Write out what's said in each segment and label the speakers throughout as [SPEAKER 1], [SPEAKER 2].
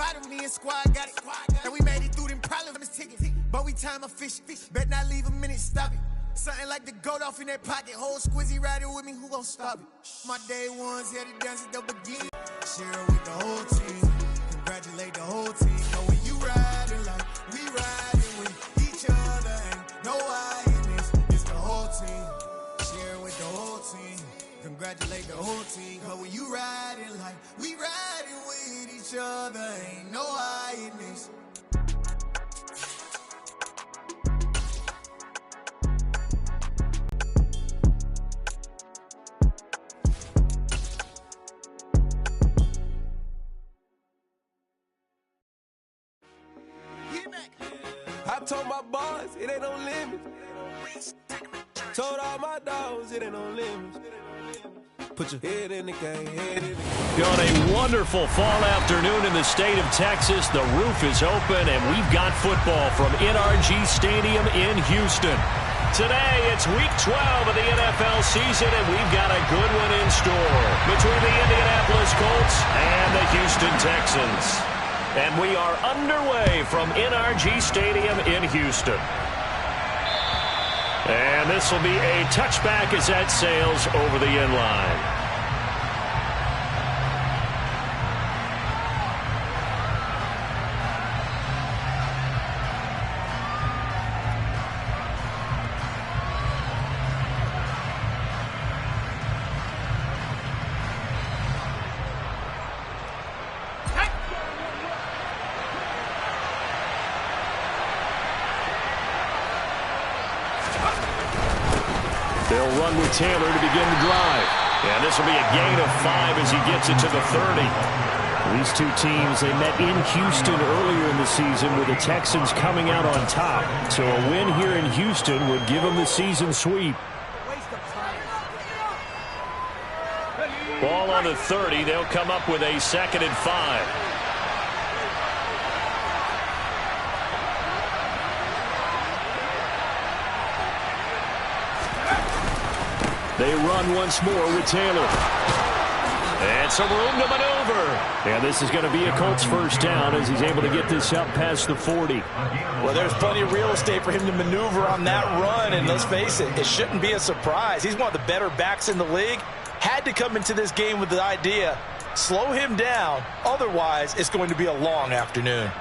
[SPEAKER 1] bottom, me and squad got it. And we made it through them problems ticket. But we time efficient. Bet not leave a minute, stop it. Something like the goat off in that pocket. Whole squizzy riding with me, who gon' stop it? My day ones here to dance at the beginning. Share with the whole team. Congratulate the whole team. Know when you riding like we riding with each other. Ain't no I in this. It's the whole team. Share with the whole team. Congratulate the whole team. Cause when you riding like we riding with each other. Ain't no I in this.
[SPEAKER 2] I told my boys, it ain't no limits. Told all my dogs, it ain't no limits. Put your head in the game, head in the game.
[SPEAKER 3] On a wonderful fall afternoon in the state of Texas, the roof is open, and we've got football from NRG Stadium in Houston. Today, it's Week 12 of the NFL season, and we've got a good one in store between the Indianapolis Colts and the Houston Texans. And we are underway from NRG Stadium in Houston. And this will be a touchback as that sails over the end line. They'll run with Taylor to begin the drive. And this will be a gain of 5 as he gets it to the 30. These two teams, they met in Houston earlier in the season with the Texans coming out on top. So a win here in Houston would give them the season sweep. Ball on the 30. They'll come up with a 2nd and 5. They run once more with Taylor. And some room to maneuver. And this is going to be a Colts first down as he's able to get this up past the 40.
[SPEAKER 4] Well, there's plenty of real estate for him to maneuver on that run. And let's face it, it shouldn't be a surprise. He's one of the better backs in the league. Had to come into this game with the idea, slow him down. Otherwise, it's going to be a long afternoon.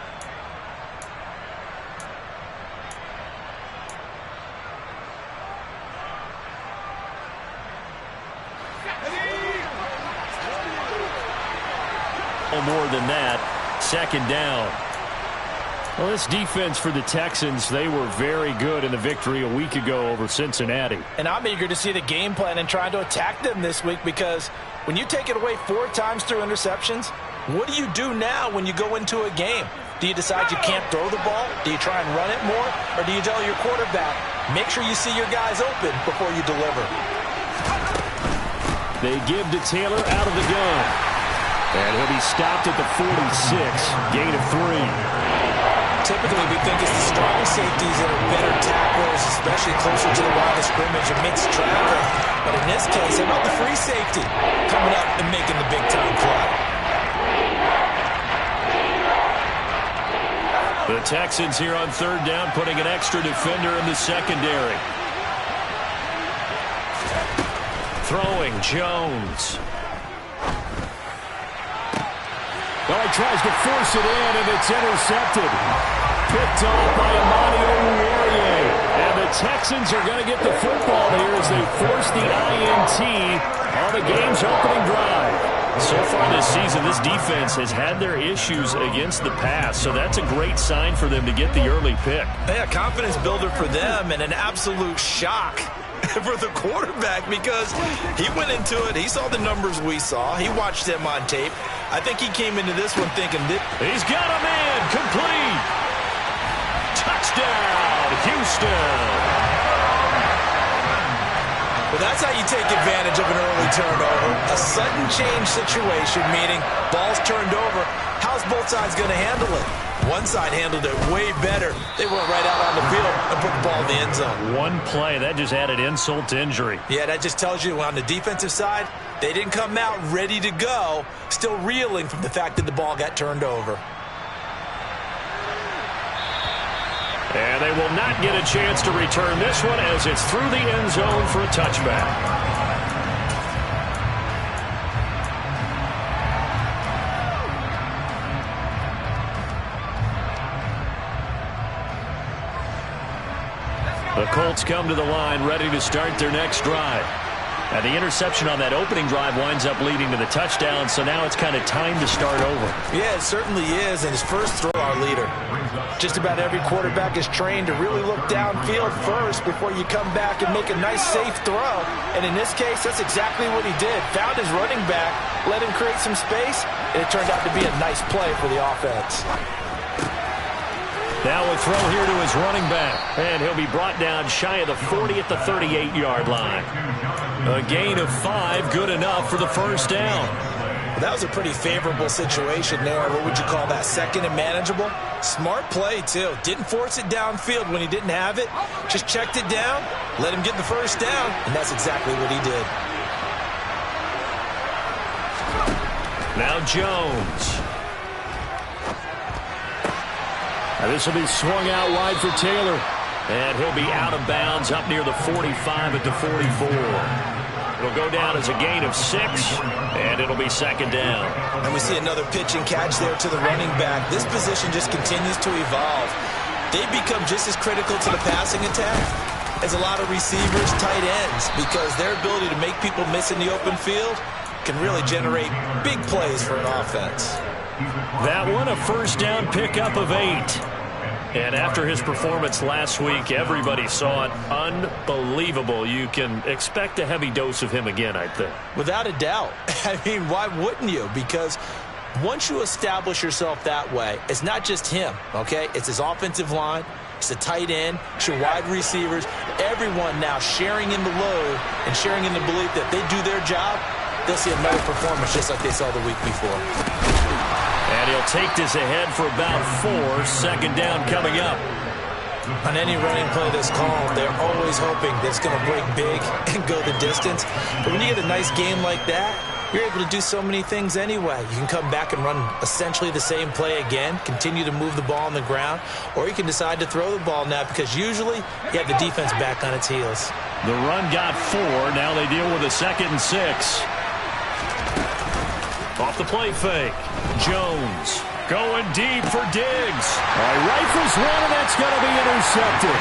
[SPEAKER 3] More than that, 2nd down. Well, this defense for the Texans, they were very good in the victory a week ago over Cincinnati.
[SPEAKER 4] And I'm eager to see the game plan and trying to attack them this week, because when you take it away 4 times through interceptions, what do you do now when you go into a game? Do you decide you can't throw the ball? Do you try and run it more? Or do you tell your quarterback, make sure you see your guys open before you deliver?
[SPEAKER 3] They give to Taylor out of the gun. And he'll be stopped at the 46, gain of 3.
[SPEAKER 4] Typically, we think it's the strong safeties that are better tacklers, especially closer to the line of scrimmage amidst traffic. But in this case, how about the free safety coming up and making the big-time play?
[SPEAKER 3] The Texans here on 3rd down, putting an extra defender in the secondary. Throwing Jones. Well, he tries to force it in, and it's intercepted. Picked off by Amani Oruwariye. And the Texans are going to get the football here as they force the INT on the game's opening drive. So far this season, this defense has had their issues against the pass, so that's a great sign for them to get the early pick.
[SPEAKER 4] Yeah, confidence builder for them, and an absolute shock for the quarterback, because he went into it, he saw the numbers we saw, he watched them on tape. I think he came into this one thinking that
[SPEAKER 3] he's got a man complete. Touchdown, Houston.
[SPEAKER 4] Well, that's how you take advantage of an early turnover. A sudden change situation, meaning ball's turned over. How's both sides going to handle it? One side handled it way better. They went right out on the field and put the ball in the end zone.
[SPEAKER 3] One play, that just added insult to injury.
[SPEAKER 4] Yeah, that just tells you on the defensive side, they didn't come out ready to go, still reeling from the fact that the ball got turned over.
[SPEAKER 3] And they will not get a chance to return this one as it's through the end zone for a touchback. The Colts come to the line ready to start their next drive. And the interception on that opening drive winds up leading to the touchdown, so now it's kind of time to start over.
[SPEAKER 4] Yeah, it certainly is, and his first throw, our leader. Just about every quarterback is trained to really look downfield first before you come back and make a nice, safe throw. And in this case, that's exactly what he did. Found his running back, let him create some space, and it turned out to be a nice play for the offense.
[SPEAKER 3] Now a throw here to his running back, and he'll be brought down shy of the 40 at the 38-yard line. A gain of 5, good enough for the first down.
[SPEAKER 4] Well, that was a pretty favorable situation there. What would you call that, second and manageable? Smart play, too. Didn't force it downfield when he didn't have it. Just checked it down, let him get the first down, and that's exactly what he did.
[SPEAKER 3] Now Jones. This will be swung out wide for Taylor. And he'll be out of bounds up near the 45 at the 44. It'll go down as a gain of 6, and it'll be second down.
[SPEAKER 4] And we see another pitch and catch there to the running back. This position just continues to evolve. They become just as critical to the passing attack as a lot of receivers, tight ends, because their ability to make people miss in the open field can really generate big plays for an offense.
[SPEAKER 3] That one, a first down pickup of 8. And after his performance last week, everybody saw it. Unbelievable. You can expect a heavy dose of him again, I think.
[SPEAKER 4] Without a doubt. I mean, why wouldn't you? Because once you establish yourself that way, it's not just him, okay? It's his offensive line. It's the tight end. It's your wide receivers. Everyone now sharing in the load and sharing in the belief that they do their job. They'll see another performance just like they saw the week before.
[SPEAKER 3] And he'll take this ahead for about 4. Second down coming up.
[SPEAKER 4] On any running play that's called, they're always hoping that it's going to break big and go the distance. But when you get a nice game like that, you're able to do so many things anyway. You can come back and run essentially the same play again, continue to move the ball on the ground, or you can decide to throw the ball now because usually you have the defense back on its heels.
[SPEAKER 3] The run got 4. Now they deal with a 2nd and 6. Off the play fake. Jones going deep for Diggs. Rifles one, and that's going to be intercepted.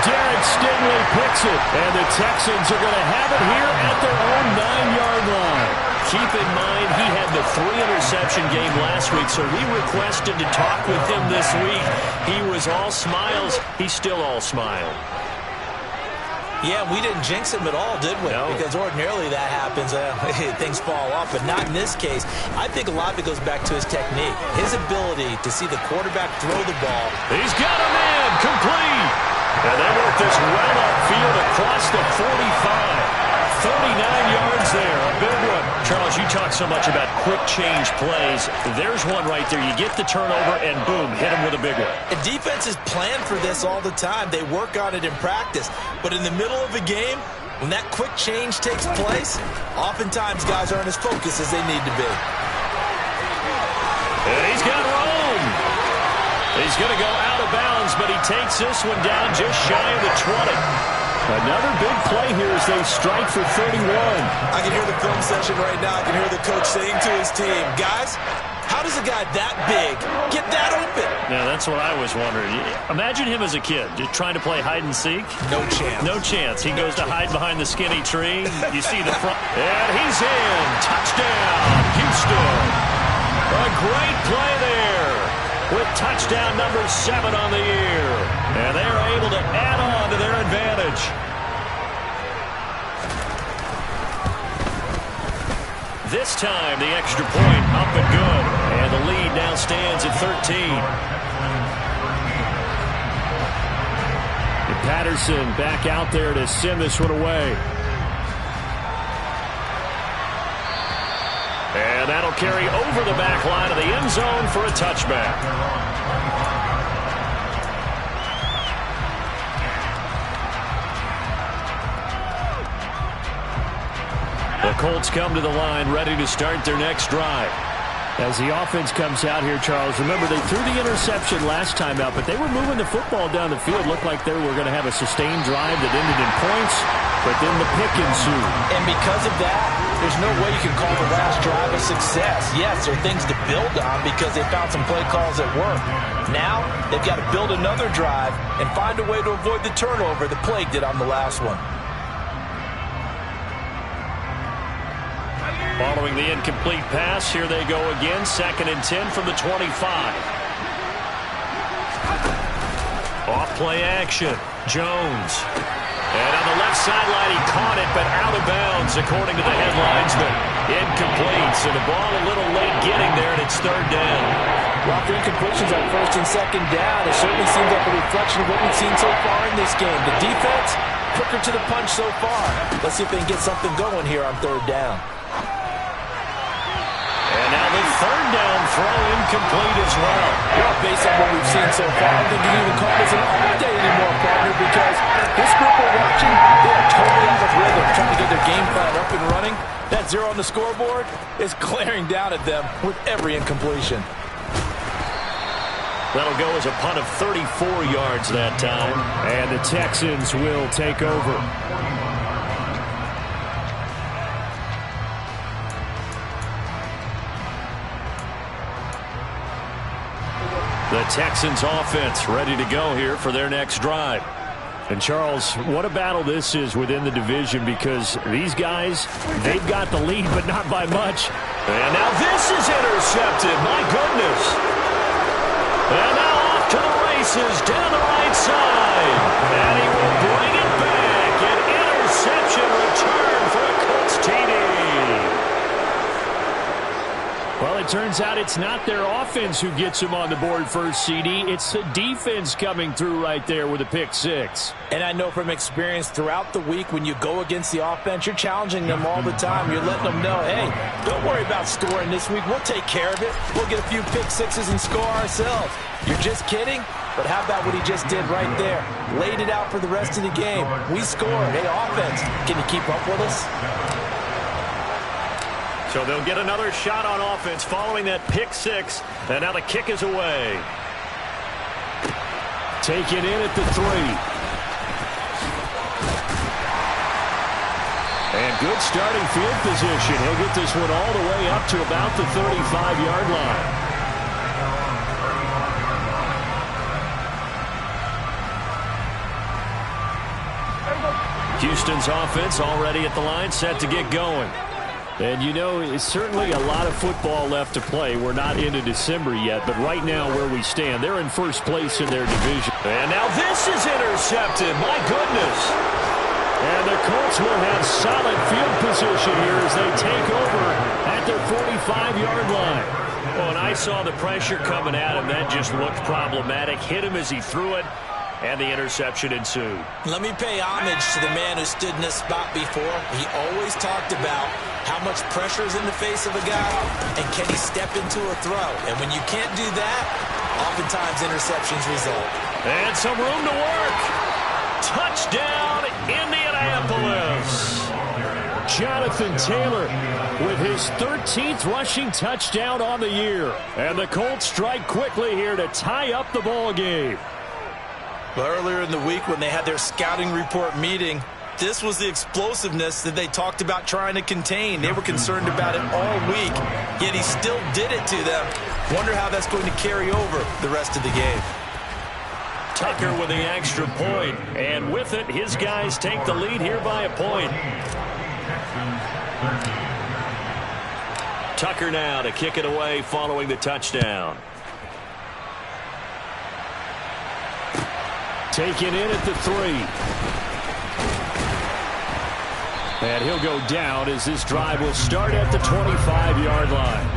[SPEAKER 3] Derek Stingley picks it, and the Texans are going to have it here at their own 9-yard line. Keep in mind, he had the 3-interception game last week, so we requested to talk with him this week. He was all smiles. He's still all smile.
[SPEAKER 4] Yeah, we didn't jinx him at all, did we?
[SPEAKER 3] No.
[SPEAKER 4] Because ordinarily that happens. Things fall off, but not in this case. I think a lot of it goes back to his technique, his ability to see the quarterback throw the ball.
[SPEAKER 3] He's got a man, complete. And they work this well upfield across the 45. 39 yards there, a big one. Charles, you talk so much about quick change plays. There's one right there. You get the turnover, and boom, hit him with a big one.
[SPEAKER 4] And defenses plan for this all the time. They work on it in practice. But in the middle of a game, when that quick change takes place, oftentimes guys aren't as focused as they need to be.
[SPEAKER 3] And he's got Rome. He's going to go out of bounds, but he takes this one down just shy of the 20. Another big play here as they strike for 31.
[SPEAKER 4] I can hear the film session right now. I can hear the coach saying to his team, guys, how does a guy that big get that open?
[SPEAKER 3] Yeah, that's what I was wondering. Imagine him as a kid, just trying to play hide and seek.
[SPEAKER 4] No chance.
[SPEAKER 3] No chance. He goes to hide behind the skinny tree. You see the front. And he's in. Touchdown, Houston. A great play there with touchdown number 7 on the year. And they are able to add on to their advantage. This time, the extra point up and good. And the lead now stands at 13. And Patterson back out there to send this one away. And that'll carry over the back line of the end zone for a touchback. The Colts come to the line ready to start their next drive. As the offense comes out here, Charles, remember they threw the interception last time out, but they were moving the football down the field. Looked like they were going to have a sustained drive that ended in points, but then the pick ensued.
[SPEAKER 4] And because of that, there's no way you can call the last drive a success. Yes, there are things to build on because they found some play calls that work. Now, they've got to build another drive and find a way to avoid the turnover the plague did on the last one.
[SPEAKER 3] Following the incomplete pass, here they go again. 2nd and 10 from the 25. Off play action. Jones. And on the left sideline, he caught it, but out of bounds, according to the headlines. But incomplete, so the ball a little late getting there, and it's 3rd down.
[SPEAKER 4] Well, for incompletions on 1st and 2nd down, it certainly seems like a reflection of what we've seen so far in this game. The defense, quicker to the punch so far. Let's see if they can get something going here on 3rd down.
[SPEAKER 3] And now the 3rd down throw incomplete as well.
[SPEAKER 4] Well, based on what we've seen so far, I don't think you can even call this an all-day anymore, partner, because this group we're watching, they are totally out of rhythm, trying to get their game plan up and running. That 0 on the scoreboard is glaring down at them with every incompletion.
[SPEAKER 3] That'll go as a punt of 34 yards that time, and the Texans will take over. The Texans offense ready to go here for their next drive. And Charles, what a battle this is within the division, because these guys, they've got the lead, but not by much. And now this is intercepted. My goodness. And now off to the races down the right side. And he will bring it back. An interception return for a Colts TD. Well, it turns out it's not their offense who gets them on the board first, CD. It's the defense coming through right there with a pick 6.
[SPEAKER 4] And I know from experience throughout the week, when you go against the offense, you're challenging them all the time. You're letting them know, hey, don't worry about scoring this week. We'll take care of it. We'll get a few pick 6s and score ourselves. You're just kidding? But how about what he just did right there? Laid it out for the rest of the game. We scored. Hey, offense, can you keep up with us?
[SPEAKER 3] So they'll get another shot on offense following that pick 6. And now the kick is away. Taken in at the 3. And good starting field position. He'll get this one all the way up to about the 35-yard line. Houston's offense already at the line, set to get going. And, you know, it's certainly a lot of football left to play. We're not into December yet, but right now where we stand, they're in first place in their division. And now this is intercepted. My goodness. And the Colts will have solid field position here as they take over at their 45-yard line. Oh, and I saw the pressure coming at him. That just looked problematic. Hit him as he threw it. And the interception ensued.
[SPEAKER 4] Let me pay homage to the man who stood in this spot before. He always talked about how much pressure is in the face of a guy, and can he step into a throw. And when you can't do that, oftentimes interceptions result.
[SPEAKER 3] And some room to work. Touchdown, Indianapolis. Jonathan Taylor with his 13th rushing touchdown on the year. And the Colts strike quickly here to tie up the ball game.
[SPEAKER 4] But earlier in the week when they had their scouting report meeting, this was the explosiveness that they talked about trying to contain. They were concerned about it all week, yet he still did it to them. Wonder how that's going to carry over the rest of the game.
[SPEAKER 3] Tucker with the extra point, and with it, his guys take the lead here by a point. Tucker now to kick it away following the touchdown. Taken in at the 3. And he'll go down as this drive will start at the 25-yard line.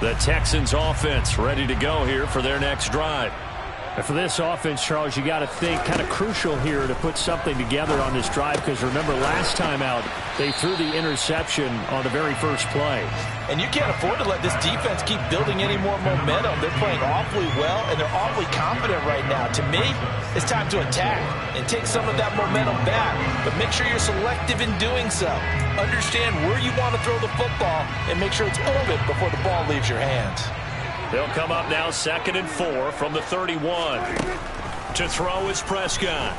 [SPEAKER 3] The Texans offense ready to go here for their next drive. And for this offense, Charles, you got to think kind of crucial here to put something together on this drive, because remember last time out they threw the interception on the very first play.
[SPEAKER 4] And you can't afford to let this defense keep building any more momentum. They're playing awfully well, and they're awfully confident right now. To me, it's time to attack and take some of that momentum back, but make sure you're selective in doing so. Understand where you want to throw the football and make sure it's open before the ball leaves your hands.
[SPEAKER 3] They'll come up now 2nd and 4 from the 31. To throw is Prescott.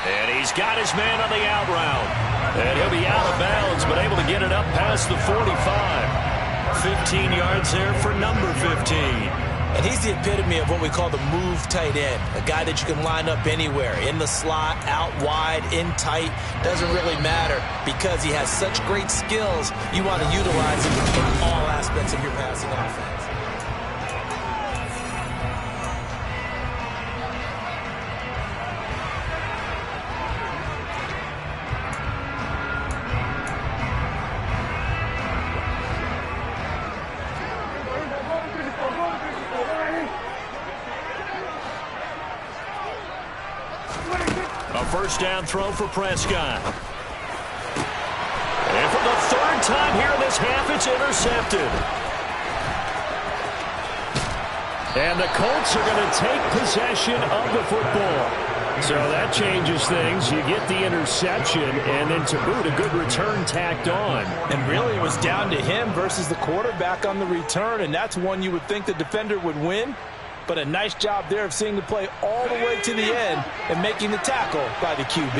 [SPEAKER 3] And he's got his man on the out route. And he'll be out of bounds, but able to get it up past the 45. 15 yards there for number 15.
[SPEAKER 4] And he's the epitome of what we call the move tight end, a guy that you can line up anywhere, in the slot, out wide, in tight, doesn't really matter because he has such great skills. You want to utilize him in all aspects of your passing offense.
[SPEAKER 3] First down throw for Prescott. And for the 3rd time here in this half, it's intercepted. And the Colts are going to take possession of the football. So that changes things. You get the interception, and then to boot, a good return tacked on.
[SPEAKER 4] And really, it was down to him versus the quarterback on the return, and that's one you would think the defender would win. But a nice job there of seeing the play all the way to the end and making the tackle by the QB.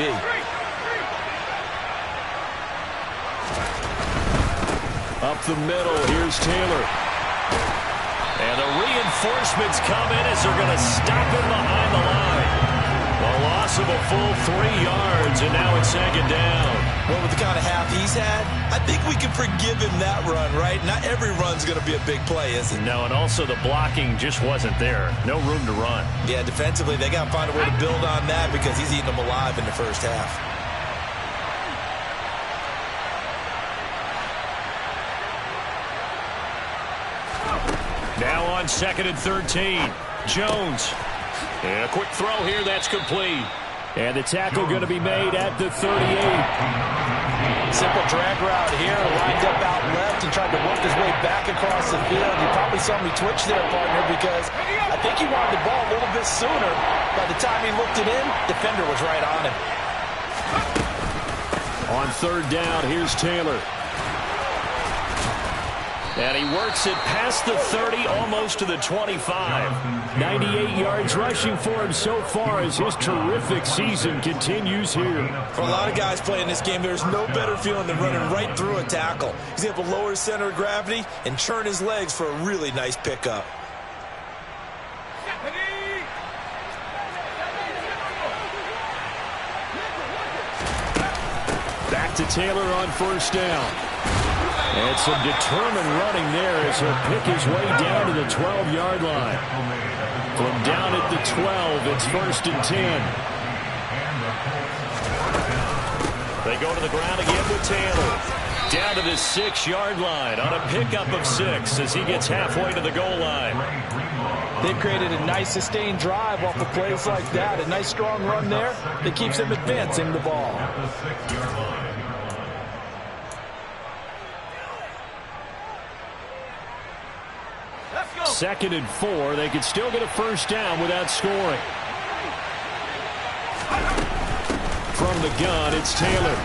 [SPEAKER 3] Up the middle, here's Taylor. And the reinforcements come in as they're going to stop him behind the line. A loss of a full 3 yards, and now it's 2nd down.
[SPEAKER 4] Well, with the kind of half he's had, I think we can forgive him that run, right? Not every run's going to be a big play, is it?
[SPEAKER 3] No, and also the blocking just wasn't there. No room to run.
[SPEAKER 4] Yeah, defensively, they got to find a way to build on that because he's eating them alive in the first half.
[SPEAKER 3] Now on 2nd and 13, Jones. And a quick throw here, that's complete. And the tackle going to be made at the 38.
[SPEAKER 4] Simple drag route here, lined up out left and tried to work his way back across the field. You probably saw me twitch there, partner, because I think he wanted the ball a little bit sooner. By the time he looked it in, defender was right on him.
[SPEAKER 3] On 3rd down, here's Taylor. And he works it past the 30, almost to the 25. 98 yards rushing for him so far as his terrific season continues here.
[SPEAKER 4] For a lot of guys playing this game, there's no better feeling than running right through a tackle. He's able to lower his center of gravity and churn his legs for a really nice pickup.
[SPEAKER 3] Back to Taylor on 1st down. And some determined running there as he'll pick his way down to the 12-yard line. From down at the 12, it's 1st and 10. They go to the ground again with Taylor. Down to the 6-yard line on a pickup of 6 as he gets halfway to the goal line.
[SPEAKER 4] They've created a nice sustained drive off of plays like that. A nice strong run there that keeps them advancing the ball.
[SPEAKER 3] 2nd and 4. They could still get a 1st down without scoring. From the gun, it's Taylor.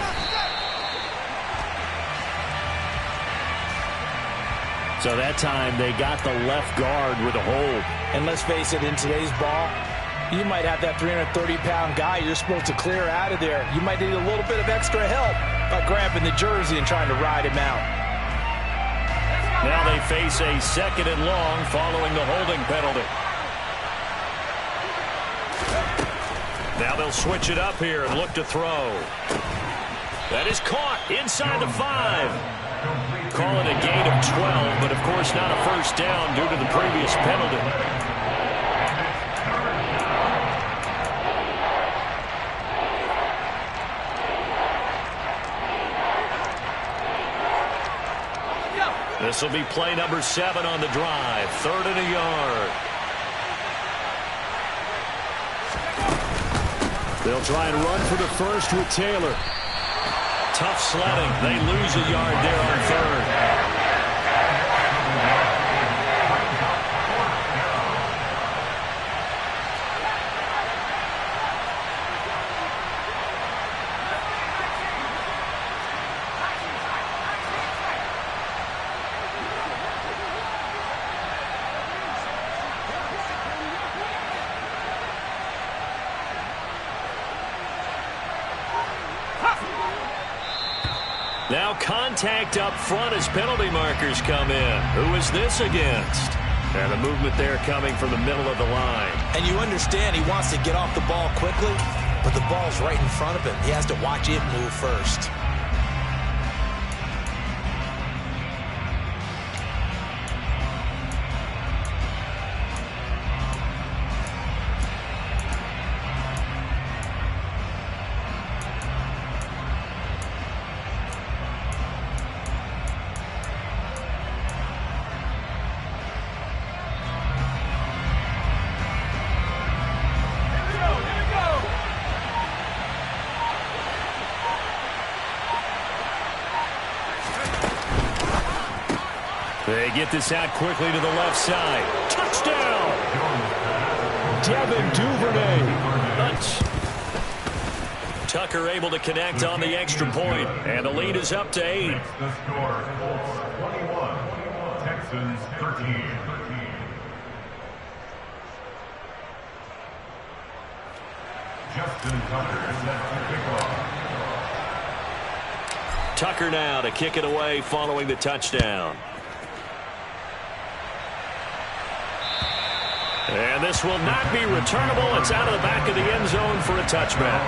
[SPEAKER 3] So that time they got the left guard with a hold.
[SPEAKER 4] And let's face it, in today's ball, you might have that 330-pound guy you're supposed to clear out of there. You might need a little bit of extra help by grabbing the jersey and trying to ride him out.
[SPEAKER 3] Now they face a 2nd and long following the holding penalty. Now they'll switch it up here and look to throw. That is caught inside the 5. Call it a gain of 12, but of course not a 1st down due to the previous penalty. This will be play number 7 on the drive. 3rd and a yard. They'll try and run for the first with Taylor. Tough sledding. They lose a yard there on 3rd. Now contact up front as penalty markers come in. Who is this against? And the movement there coming from the middle of the line.
[SPEAKER 4] And you understand he wants to get off the ball quickly, but the ball's right in front of him. He has to watch it move first.
[SPEAKER 3] They get this out quickly to the left side. Touchdown! Devin Duvernay. Tucker able to connect on the extra point, and the lead is up to 8.
[SPEAKER 5] The score, Colts 21, Texans 13. Justin Tucker set to kick off.
[SPEAKER 3] Tucker now to kick it away following the touchdown. And this will not be returnable. It's out of the back of the end zone for a touchback.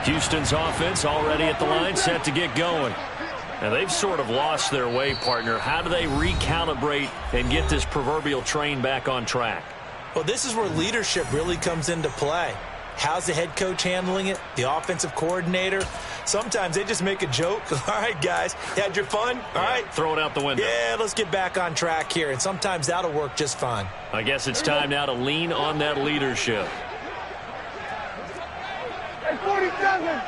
[SPEAKER 3] Houston's offense already at the line, set to get going. And they've sort of lost their way, partner. How do they recalibrate and get this proverbial train back on track?
[SPEAKER 4] Well, this is where leadership really comes into play. How's the head coach handling it? The offensive coordinator? Sometimes they just make a joke. All right, guys, you had your fun? All right.
[SPEAKER 3] Throw it out the window.
[SPEAKER 4] Yeah, let's get back on track here. And sometimes that'll work just fine.
[SPEAKER 3] I guess it's time now to lean on that leadership.
[SPEAKER 1] Hey, 47!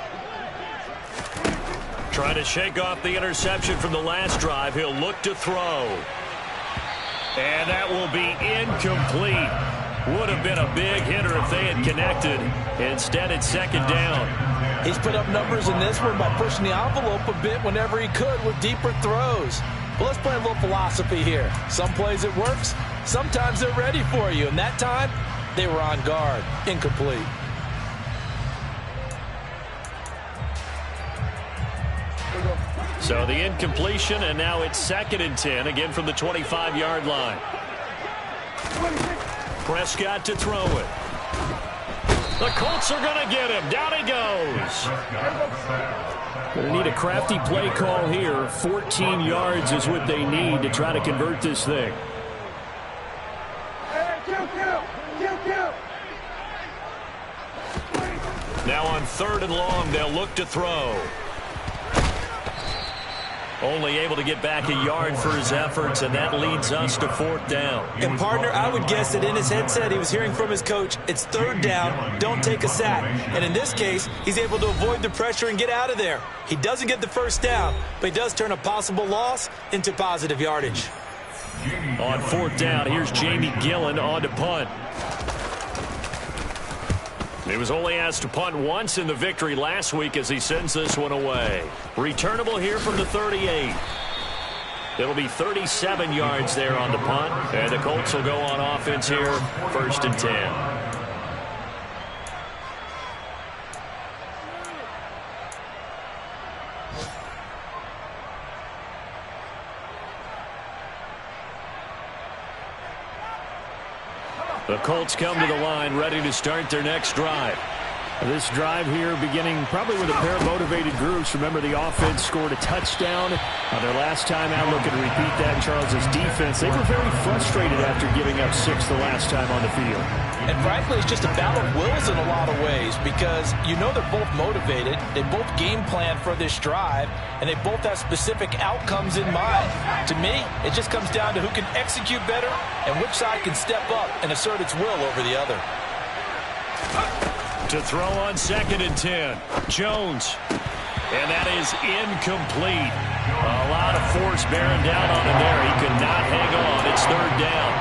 [SPEAKER 3] Trying to shake off the interception from the last drive. He'll look to throw. And that will be incomplete. Would have been a big hitter if they had connected. Instead, it's second down.
[SPEAKER 4] He's put up numbers in this one by pushing the envelope a bit whenever he could with deeper throws. But let's play a little philosophy here. Some plays it works. Sometimes they're ready for you. And that time, they were on guard. Incomplete.
[SPEAKER 3] So the incompletion, and now it's 2nd and 10, again from the 25-yard line. Prescott to throw it. The Colts are going to get him. Down he goes. Going to need a crafty play call here. 14 yards is what they need to try to convert this thing. Now on 3rd and long, they'll look to throw. Only able to get back a yard for his efforts, and that leads us to 4th down.
[SPEAKER 4] And, partner, I would guess that in his headset he was hearing from his coach, it's 3rd down, don't take a sack. And in this case, he's able to avoid the pressure and get out of there. He doesn't get the first down, but he does turn a possible loss into positive yardage.
[SPEAKER 3] On 4th down, here's Jamie Gillen on to punt. He was only asked to punt once in the victory last week as he sends this one away. Returnable here from the 38. It'll be 37 yards there on the punt, and the Colts will go on offense here, 1st and 10. The Colts come to the line ready to start their next drive. This drive here beginning probably with a pair of motivated groups. Remember, the offense scored a touchdown on their last time out. Looking to repeat that. Charles' defense, they were very frustrated after giving up 6 the last time on the field.
[SPEAKER 4] And frankly, it's just a battle of wills in a lot of ways because you know they're both motivated. They both game plan for this drive, and they both have specific outcomes in mind. To me, it just comes down to who can execute better and which side can step up and assert its will over the other.
[SPEAKER 3] To throw on 2nd and 10. Jones. And that is incomplete. A lot of force bearing down on him there. He could not hang on. It's 3rd down.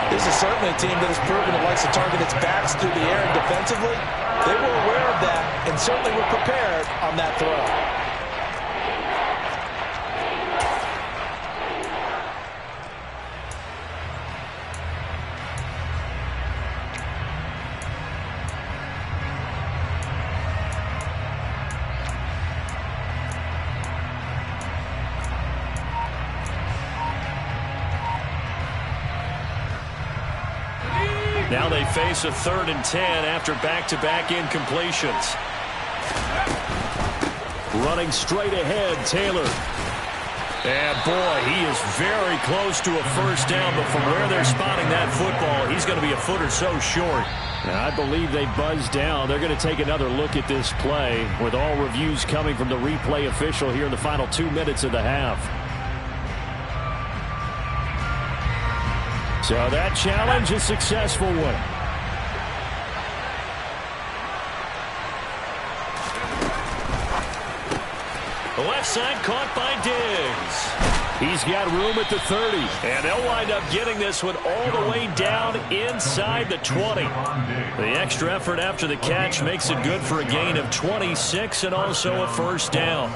[SPEAKER 4] This is certainly a team that has proven it likes to target its backs through the air and defensively. They were aware of that and certainly were prepared on that throw.
[SPEAKER 3] Now they face a 3rd and 10 after back-to-back incompletions. Running straight ahead, Taylor. And boy, he is very close to a 1st down, but from where they're spotting that football, he's going to be a foot or so short. And I believe they buzzed down. They're going to take another look at this play with all reviews coming from the replay official here in the final 2 minutes of the half. So that challenge, a successful one. The left side caught by Diggs. He's got room at the 30. And they'll wind up getting this one all the way down inside the 20. The extra effort after the catch makes it good for a gain of 26 and also a 1st down.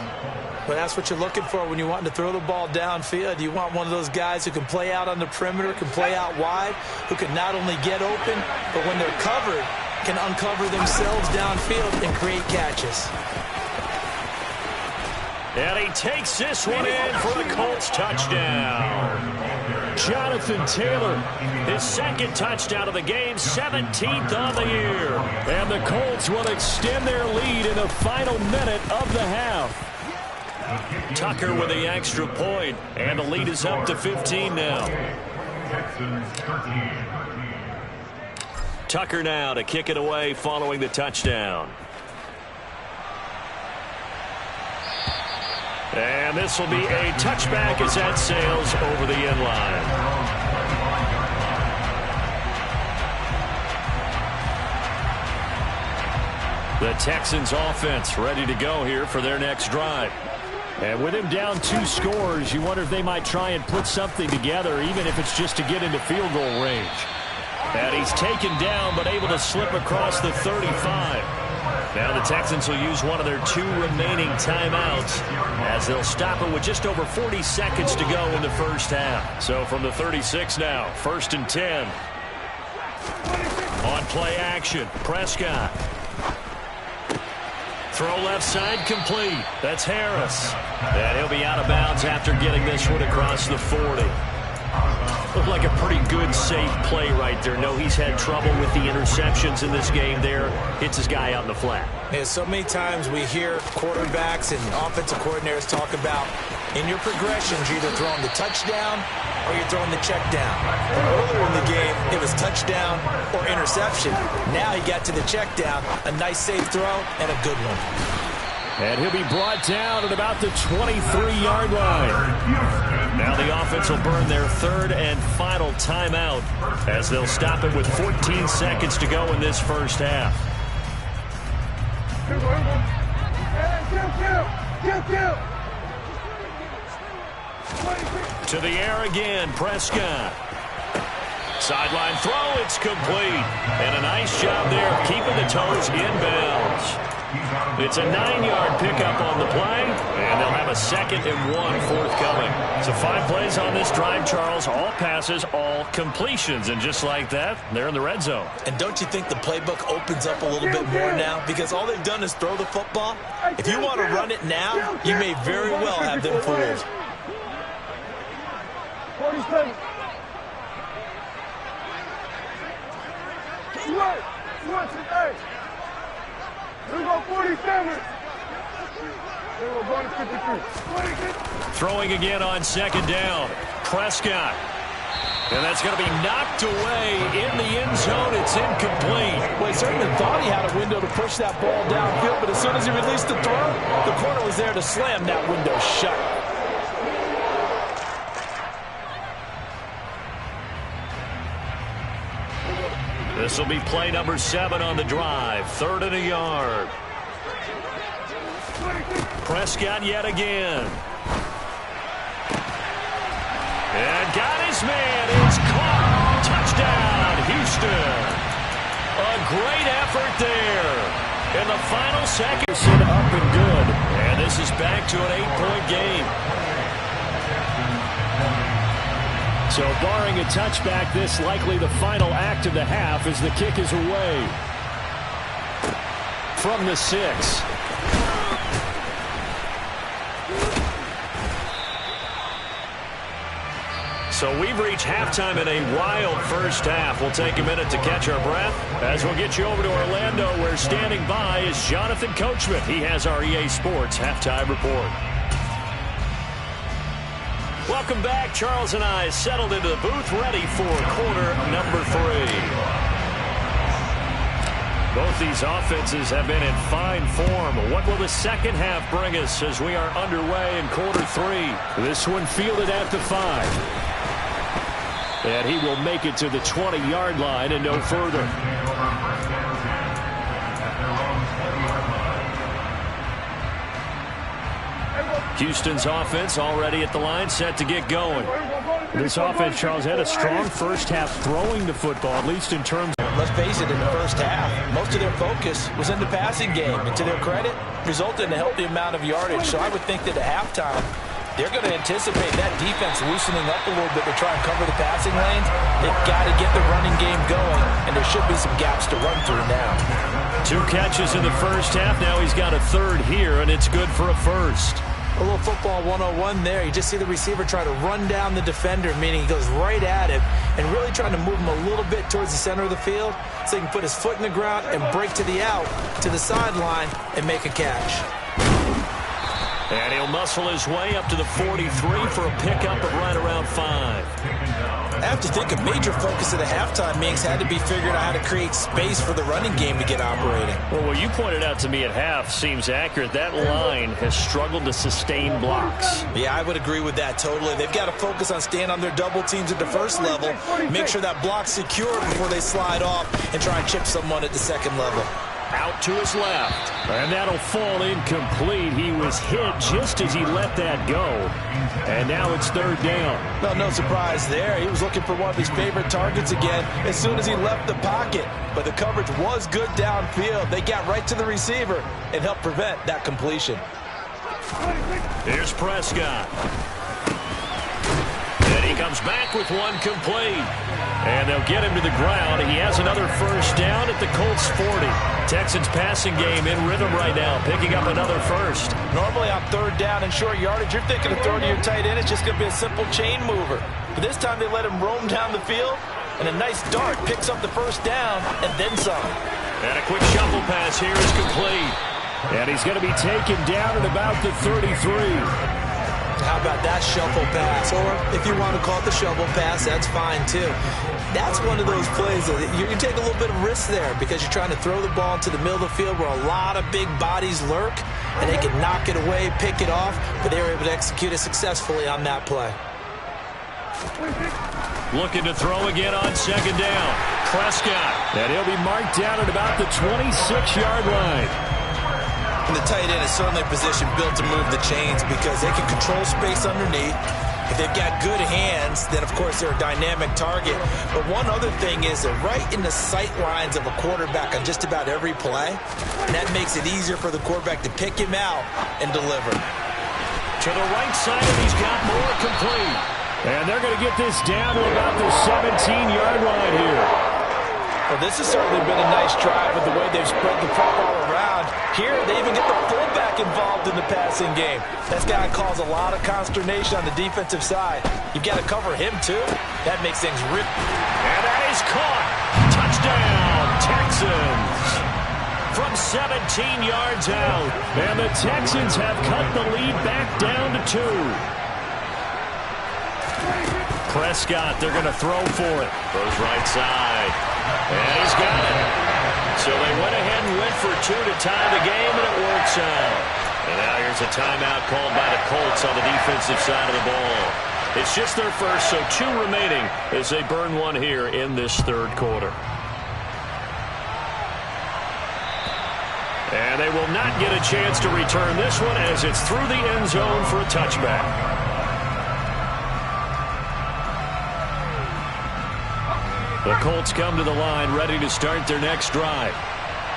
[SPEAKER 4] But that's what you're looking for when you want to throw the ball downfield. You want one of those guys who can play out on the perimeter, can play out wide, who can not only get open, but when they're covered, can uncover themselves downfield and create catches.
[SPEAKER 3] And he takes this one in for the Colts touchdown. Jonathan Taylor, his 2nd touchdown of the game, 17th on the year. And the Colts will extend their lead in the final minute of the half. Tucker with the extra point, and the lead is up to 15 now. Tucker now to kick it away following the touchdown. And this will be a touchback as that sails over the end line. The Texans offense ready to go here for their next drive. And with him down 2 scores, you wonder if they might try and put something together, even if it's just to get into field goal range. And he's taken down, but able to slip across the 35. Now the Texans will use one of their 2 remaining timeouts as they'll stop it with just over 40 seconds to go in the first half. So from the 36 now, 1st and 10. On play action, Prescott. Throw left side complete. That's Harris. And he'll be out of bounds after getting this one across the 40. Looked like a pretty good, safe play right there. No, he's had trouble with the interceptions in this game there. Hits his guy out in the flat.
[SPEAKER 4] Yeah, so many times we hear quarterbacks and offensive coordinators talk about in your progressions, you're either throwing the touchdown or you're throwing the check down. Earlier in the game, it was touchdown or interception. Now he got to the check down, a nice safe throw, and a good one.
[SPEAKER 3] And he'll be brought down at about the 23-yard line. Now the offense will burn their 3rd and final timeout as they'll stop it with 14 seconds to go in this first half. To the air again, Prescott. Sideline throw, it's complete. And a nice job there of keeping the toes inbounds. It's a 9-yard pickup on the play, and they'll have a 2nd and 1 forthcoming. So 5 plays on this drive, Charles. All passes, all completions. And just like that, they're in the red zone.
[SPEAKER 4] And don't you think the playbook opens up a little bit more now? Because all they've done is throw the football. If you want to run it now, you may very well have them fooled.
[SPEAKER 3] Throwing again on second down. Prescott. And that's going to be knocked away in the end zone. It's incomplete.
[SPEAKER 4] Well, he certainly thought he had a window to push that ball downfield, but as soon as he released the throw, the corner was there to slam that window shut.
[SPEAKER 3] This will be play number 7 on the drive. 3rd and a yard. Prescott yet again. And got his man. It's caught. Touchdown, Houston. A great effort there. In the final seconds, up and good. And this is back to an 8-point game. So barring a touchback, this likely the final act of the half as the kick is away. From the 6. So we've reached halftime in a wild first half. We'll take a minute to catch our breath as we'll get you over to Orlando, where standing by is Jonathan Coachman. He has our EA Sports Halftime Report. Welcome back. Charles and I settled into the booth, ready for quarter number 3. Both these offenses have been in fine form. What will the second half bring us as we are underway in quarter 3? This one fielded at the 5. And he will make it to the 20-yard line and no further. Houston's offense already at the line, set to get going. This offense, Charles, had a strong first half throwing the football, at least in terms of...
[SPEAKER 4] Let's face it, in the first half, most of their focus was in the passing game. And to their credit, resulted in a healthy amount of yardage. So I would think that at halftime, they're going to anticipate that defense loosening up a little bit to try and cover the passing lanes. They've got to get the running game going, and there should be some gaps to run through now.
[SPEAKER 3] 2 catches in the first half. Now he's got a 3rd here, and it's good for a first.
[SPEAKER 4] A little football 101 there. You just see the receiver try to run down the defender, meaning he goes right at him and really trying to move him a little bit towards the center of the field so he can put his foot in the ground and break to the out, to the sideline, and make a catch.
[SPEAKER 3] And he'll muscle his way up to the 43 for a pickup of right around 5.
[SPEAKER 4] I have to think a major focus of the halftime meetings had to be figuring out how to create space for the running game to get operating.
[SPEAKER 3] Well, what you pointed out to me at half seems accurate. That line has struggled to sustain blocks.
[SPEAKER 4] Yeah, I would agree with that totally. They've got to focus on staying on their double teams at the first level, make sure that block's secure before they slide off and try and chip someone at the second level.
[SPEAKER 3] Out to his left. And that'll fall incomplete. He was hit just as he let that go. And now it's 3rd down.
[SPEAKER 4] No surprise there. He was looking for one of his favorite targets again as soon as he left the pocket. But the coverage was good downfield. They got right to the receiver and helped prevent that completion.
[SPEAKER 3] Here's Prescott. And he comes back with one complete. And they'll get him to the ground. He has another first down at the Colts 40. Texans passing game in rhythm right now, picking up another first.
[SPEAKER 4] Normally on 3rd down and short yardage, you're thinking of throwing to your tight end. It's just going to be a simple chain mover. But this time they let him roam down the field, and a nice dart picks up the first down and then some.
[SPEAKER 3] And a quick shuffle pass here is complete. And he's going to be taken down at about the 33.
[SPEAKER 4] How about that shuffle pass? Or if you want to call it the shovel pass, that's fine too. That's one of those plays that you take a little bit of risk there because you're trying to throw the ball into the middle of the field where a lot of big bodies lurk, and they can knock it away, pick it off, but they were able to execute it successfully on that play.
[SPEAKER 3] Looking to throw again on 2nd down. Prescott. And he'll be marked down at about the 26-yard line.
[SPEAKER 4] And the tight end is certainly a position built to move the chains because they can control space underneath. If they've got good hands, then, of course, they're a dynamic target. But one other thing is they're right in the sight lines of a quarterback on just about every play. And that makes it easier for the quarterback to pick him out and deliver.
[SPEAKER 3] To the right side, and he's got more complete. And they're going to get this down to about the 17-yard line here.
[SPEAKER 4] Well, this has certainly been a nice drive with the way they've spread the football around. Here, they even get the fullback involved in the passing game. That's got to cause a lot of consternation on the defensive side. You've got to cover him, too. That makes things rip.
[SPEAKER 3] And that is caught. Touchdown, Texans. from 17 yards out. And the Texans have cut the lead back down to 2. Prescott, they're going to throw for it. Throws right side. And he's got it. So they went ahead and went for 2 to tie the game, and it works out. And now here's a timeout called by the Colts on the defensive side of the ball. It's just their first, so 2 remaining as they burn 1 here in this third quarter. And they will not get a chance to return this one as it's through the end zone for a touchback. The Colts come to the line ready to start their next drive.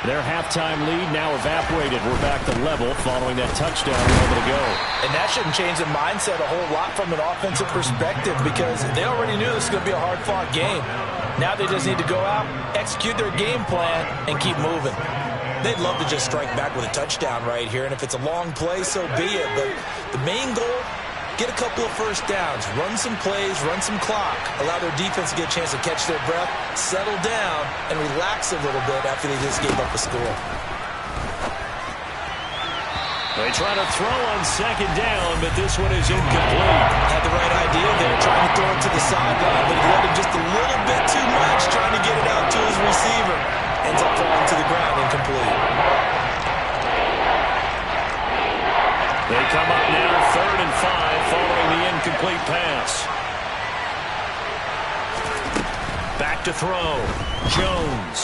[SPEAKER 3] Their halftime lead now evaporated. We're back to level following that touchdown a moment ago.
[SPEAKER 4] And that shouldn't change the mindset a whole lot from an offensive perspective because they already knew this was going to be a hard-fought game. Now they just need to go out, execute their game plan, and keep moving.
[SPEAKER 6] They'd love to just strike back with a touchdown right here, and if it's a long play, so be it. But the main goal, get a couple of first downs, run some plays, run some clock, allow their defense to get a chance to catch their breath, settle down, and relax a little bit after they just gave up a score.
[SPEAKER 3] They try to throw on second down, but this one is incomplete.
[SPEAKER 6] Had the right idea there, trying to throw it to the sideline, but he let him just a little bit too much, trying to get it out to his receiver. Ends up falling to the ground, incomplete.
[SPEAKER 3] They come up now 3rd and 5 following the incomplete pass. Back to throw. Jones.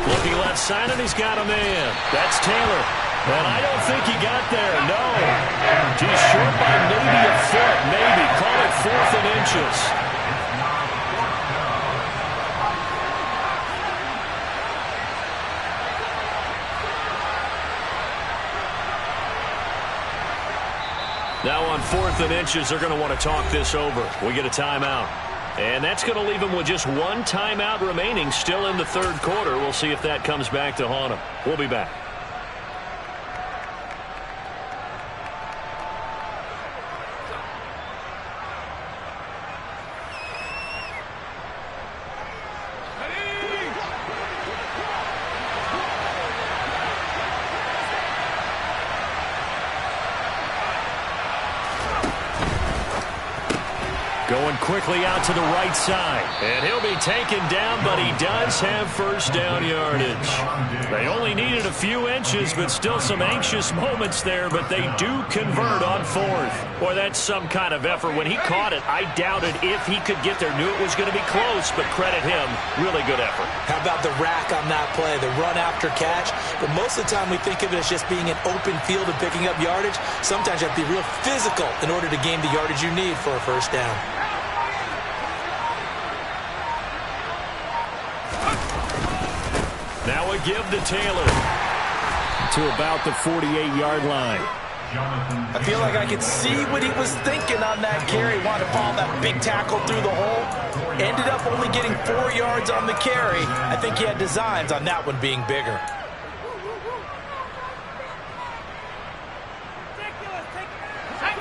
[SPEAKER 3] Looking left side, and he's got a man. That's Taylor. And I don't think he got there. No. He's short by maybe a foot. Maybe. Call it 4th and inches. Now on 4th and inches, they're going to want to talk this over. We get a timeout. And that's going to leave them with just 1 timeout remaining still in the third quarter. We'll see if that comes back to haunt them. We'll be back. Going quickly out to the right side. And he'll be taken down, but he does have first down yardage. They only needed a few inches, but still some anxious moments there, but they do convert on 4th. Boy, that's some kind of effort. When he caught it, I doubted if he could get there. Knew it was going to be close, but credit him. Really good effort.
[SPEAKER 6] How about the rack on that play, the run after catch? But most of the time we think of it as just being an open field and picking up yardage. Sometimes you have to be real physical in order to gain the yardage you need for a first down.
[SPEAKER 3] Now a give to Taylor to about the 48-yard line.
[SPEAKER 4] I feel like I could see what he was thinking on that carry. Wanted to follow that big tackle through the hole. Ended up only getting 4 yards on the carry. I think he had designs on that one being bigger.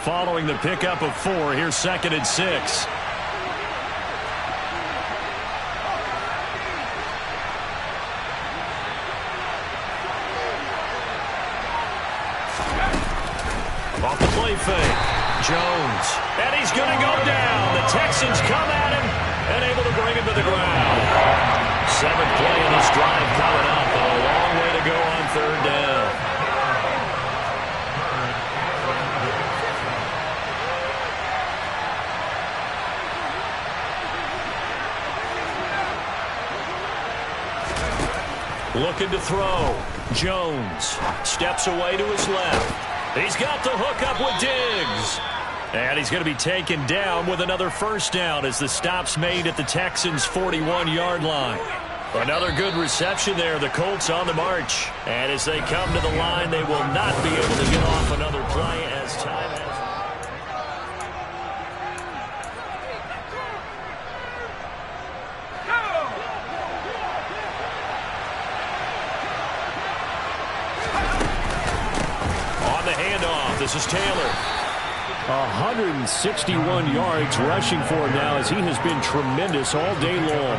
[SPEAKER 3] Following the pickup of 4, here's 2nd and 6. Off the play fake. Jones. And he's going to go down. The Texans come at him and able to bring him to the ground. 7th play in this drive coming up. And a long way to go on 3rd down. Looking to throw. Jones steps away to his left. He's got the hook up with Diggs. And he's going to be taken down with another first down as the stop's made at the Texans' 41-yard line. Another good reception there. The Colts on the march. And as they come to the line, they will not be able to get off another play as time has. This is Taylor. 161 yards rushing for him now, as he has been tremendous all day long.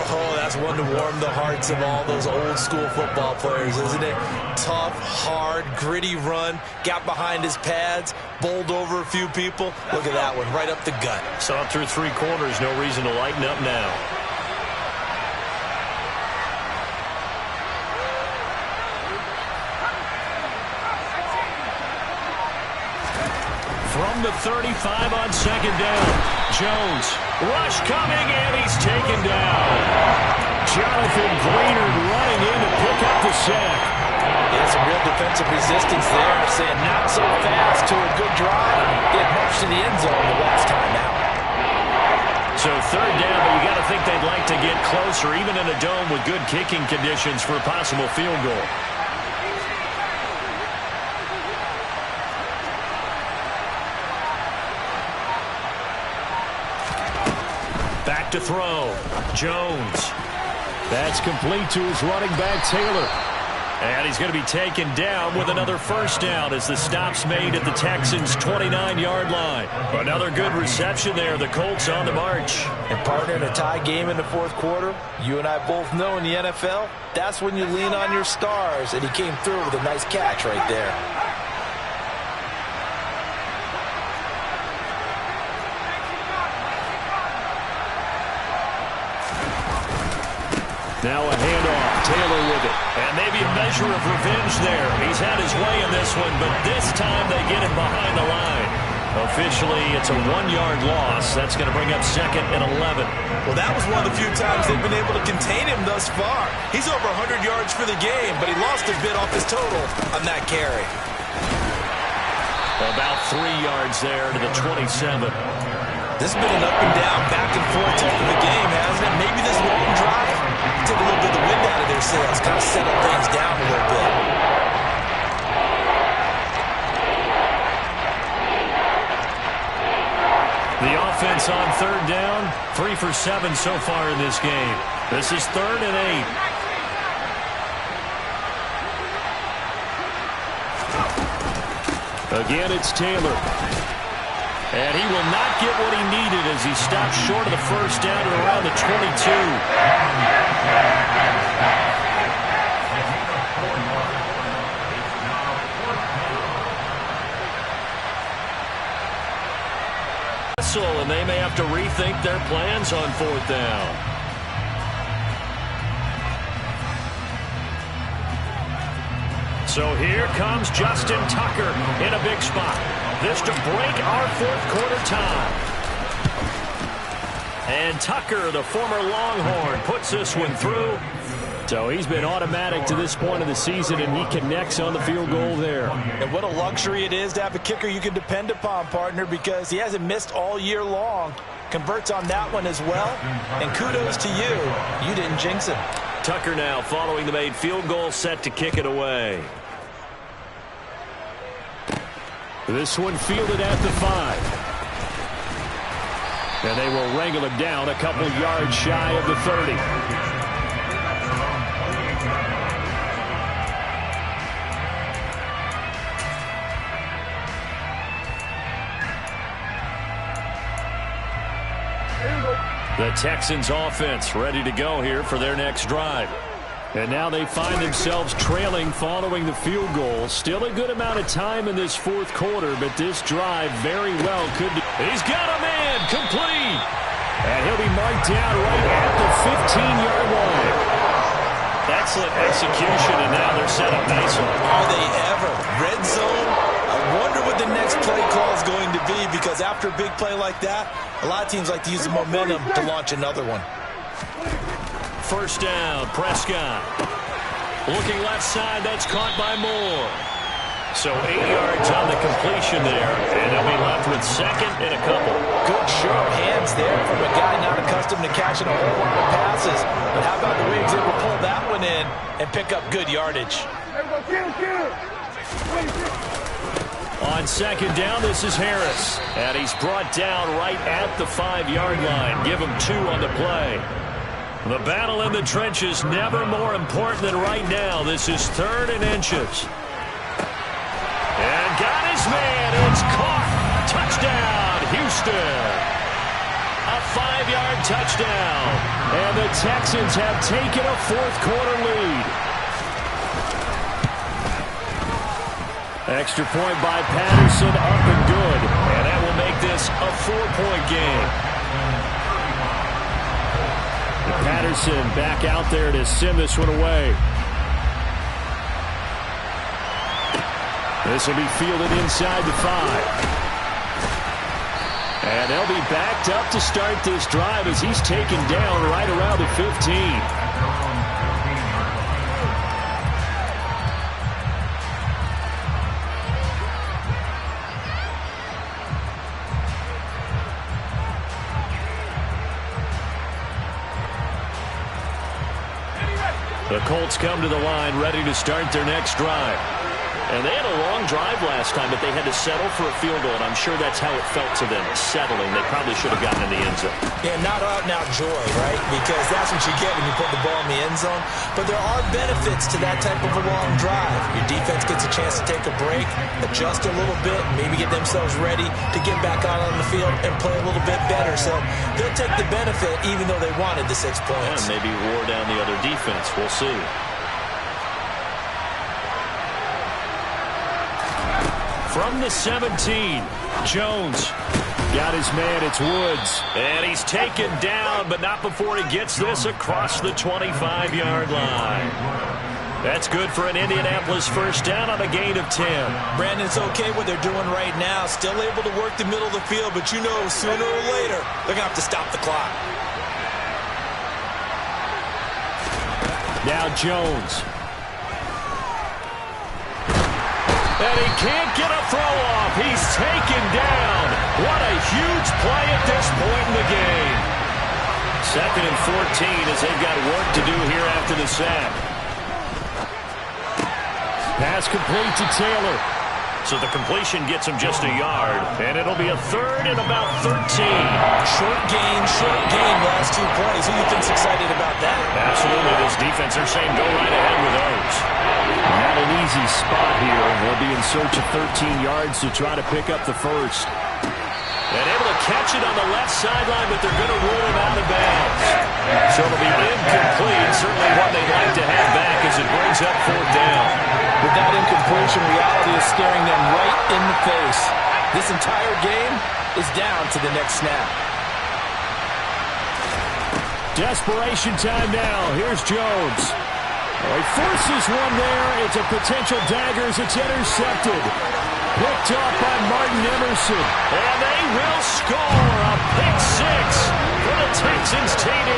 [SPEAKER 6] Oh, that's one to warm the hearts of all those old school football players, isn't it? Tough, hard, gritty run, got behind his pads, bowled over a few people. Look at that one, right up the gut.
[SPEAKER 3] So up through 3 quarters, no reason to lighten up now. From the 35 on 2nd down, Jones, rush coming, and he's taken down. Jonathan Greenard running in to pick up the sack.
[SPEAKER 4] Yeah, some real defensive resistance there, saying not so fast to a good drive. Get marched to the end zone the last time out.
[SPEAKER 3] So 3rd down, but you got to think they'd like to get closer, even in a dome with good kicking conditions for a possible field goal. Back to throw. Jones. That's complete to his running back, Taylor. And he's going to be taken down with another 1st down as the stop's made at the Texans' 29-yard line. Another good reception there. The Colts on the march.
[SPEAKER 4] And partner, in a tie game in the 4th quarter, you and I both know in the NFL, that's when you lean on your stars. And he came through with a nice catch right there.
[SPEAKER 3] Now a handoff. Taylor with it. And maybe a measure of revenge there. He's had his way in this one, but this time they get him behind the line. Officially, it's a 1-yard loss. That's going to bring up 2nd and 11.
[SPEAKER 6] Well, that was one of the few times they've been able to contain him thus far. He's over 100 yards for the game, but he lost a bit off his total on that carry.
[SPEAKER 3] About 3 yards there to the 27.
[SPEAKER 6] This has been an up and down, back and forth type of a game, hasn't it? Maybe this long drive took a little bit of the wind out of their sails, kind of settled things down a little bit.
[SPEAKER 3] The offense on 3rd down, 3 for 7 so far in this game. This is 3rd and 8. Again, it's Taylor. And he will not get what he needed as he stops short of the 1st down at around the 22. And they may have to rethink their plans on 4th down. So here comes Justin Tucker in a big spot. This to break our 4th quarter tie. And Tucker, the former Longhorn, puts this one through. So he's been automatic to this point of the season, and he connects on the field goal there.
[SPEAKER 4] And what a luxury it is to have a kicker you can depend upon, partner, because he hasn't missed all year long. Converts on that one as well. And kudos to you. You didn't jinx him.
[SPEAKER 3] Tucker now following the made field goal, set to kick it away. This one fielded at the 5. And they will wrangle him down a couple yards shy of the 30. The Texans offense ready to go here for their next drive. And now they find themselves trailing following the field goal. Still a good amount of time in this 4th quarter, but this drive very well could be. He's got a man complete. And he'll be marked down right at the 15-yard line. Excellent execution, and now they're set up nicely.
[SPEAKER 6] Are they ever? Red zone? I wonder what the next play call is going to be, because after a big play like that, a lot of teams like to use the momentum to launch another one.
[SPEAKER 3] 1st down, Prescott. Looking left side, that's caught by Moore. So 8 yards on the completion there, and they'll be left with 2nd and a couple.
[SPEAKER 4] Good sharp hands there from a guy not accustomed to catching a whole lot of passes. But how about the way he was able to pull that one in and pick up good yardage?
[SPEAKER 3] On 2nd down, this is Harris. And he's brought down right at the 5-yard line. Give him 2 on the play. The battle in the trenches, never more important than right now. This is 3rd and inches. And got his man. It's caught. Touchdown. Touchdown, Houston. A 5-yard touchdown. And the Texans have taken a fourth-quarter lead. Extra point by Patterson, up and good. And that will make this a 4-point game. Patterson back out there to send this one away. This will be fielded inside the 5. And they'll be backed up to start this drive as he's taken down right around the 15. The Colts come to the line ready to start their next drive. And they had a long drive last time, but they had to settle for a field goal, and I'm sure that's how it felt to them, settling. They probably should have gotten in the end zone. Yeah, not out-and-out joy, right? Because that's what you get when you put the ball in the end zone. But there are benefits to that type of a long drive. Your defense gets a chance to take a break, adjust a little bit, maybe get themselves ready to get back out on the field and play a little bit better. So they'll take the benefit even though they wanted the 6 points. Yeah, maybe wore down the other defense. We'll see. From the 17, Jones got his man, it's Woods. And he's taken down, but not before he gets this across the 25-yard line. That's good for an Indianapolis first down on a gain of 10. Brandon, it's okay what they're doing right now. Still able to work the middle of the field, but you know sooner or later they're going to have to stop the clock. Now Jones. And he can't get a throw off. He's taken down. What a huge play at this point in the game. 2nd and 14 as they've got work to do here after the sack. Pass complete to Taylor. So the completion gets him just a yard. And it'll be a 3rd and about 13. Short gain, last 2 plays. Who do you think's excited about that? Absolutely. This defense, they're saying go right ahead with those. Not an easy spot here. They'll be in search of 13 yards to try to pick up the first. And able to catch it on the left sideline, but they're going to rule him out of bounds. So it'll be incomplete. Certainly one they'd like to have back as it brings up 4th down. With that incompletion, reality is staring them right in the face. This entire game is down to the next snap. Desperation time now. Here's Jones. He forces one there. It's a potential dagger as it's intercepted. Picked off by Martin Emerson. And they will score a pick 6 for the Texans TD.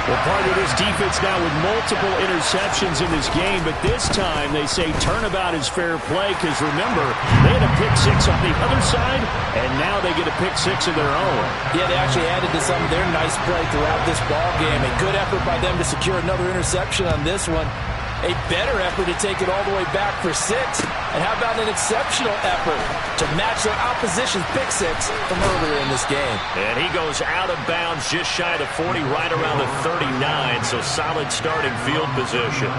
[SPEAKER 3] Well, part of this defense now with multiple interceptions in this game, but this time they say turnabout is fair play because, remember, they had a pick 6 on the other side, and now they get a pick 6 of their own. Yeah, they actually added to some of their nice play throughout this ball game. A good effort by them to secure another interception on this one. A better effort to take it all the way back for 6. And how about an exceptional effort to match their opposition's pick 6 from earlier in this game. And he goes out of bounds just shy of 40, right around the 39, so solid starting field position.